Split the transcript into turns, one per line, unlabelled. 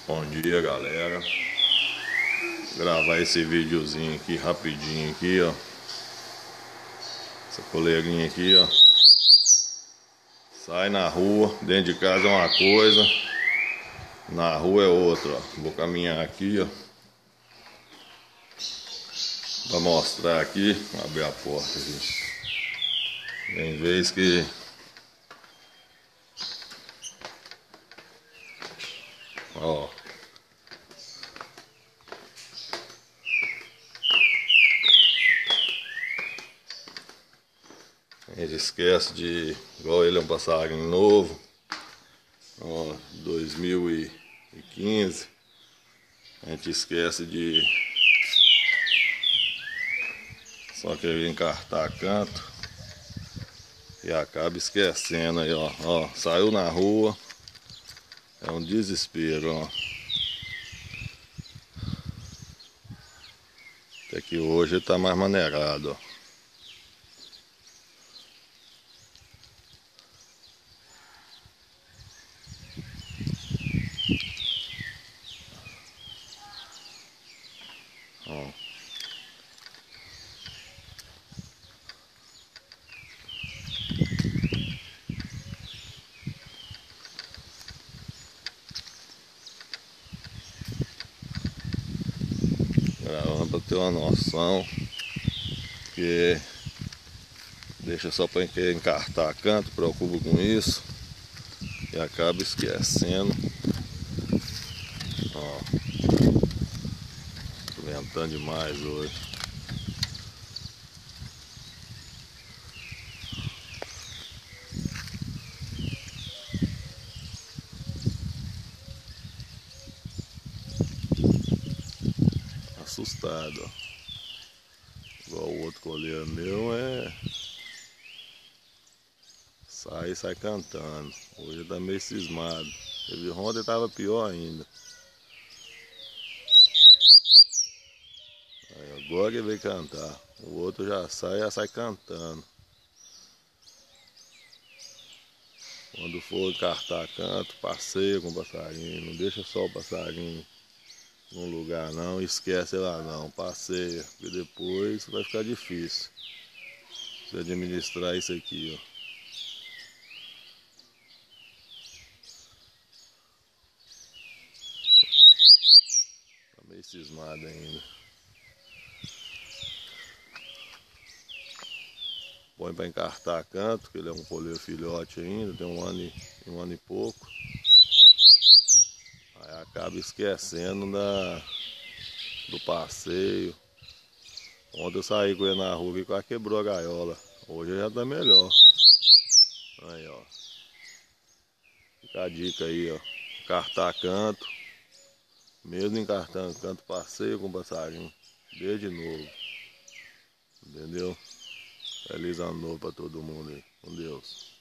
Bom dia, galera. Gravar esse videozinho aqui rapidinho aqui, ó. Essa coleguinha aqui, ó. Sai na rua, dentro de casa é uma coisa, na rua é outra, ó. Vou caminhar aqui, ó, pra mostrar aqui. Vou abrir a porta aqui. Tem vez que ó, a gente esquece de, igual ele é um passarinho novo, ó, 2015, a gente esquece de só querer encartar canto e acaba esquecendo aí, ó, ó, saiu na rua, é um desespero, ó. Até que hoje ele tá mais maneirado, ó. Ó. Gravando pra ter uma noção, que deixa só para encartar canto, preocupa com isso e acaba esquecendo. Ó, ventando demais hoje. Assustado, ó. Igual o outro coleiro meu sai cantando. Hoje tá meio cismado. Ele ontem tava pior ainda. Aí, agora ele veio cantar. O outro já sai cantando. Quando for encartar canto, passeia com o passarinho. Não deixa só o passarinho num lugar não, esquece lá não, passeia, porque depois vai ficar difícil você administrar isso aqui, ó. Tá meio cismado ainda. Põe para encartar canto, que ele é um coleiro filhote ainda, tem um ano e pouco. Aí acaba esquecendo do passeio. Ontem eu saí com ele na rua e quase quebrou a gaiola. Hoje já tá melhor. Aí, ó. Fica a dica aí, ó. Encartar canto. Mesmo encartando canto, passeio com passarinho. Desde novo. Entendeu? Feliz ano novo pra todo mundo aí. Com Deus.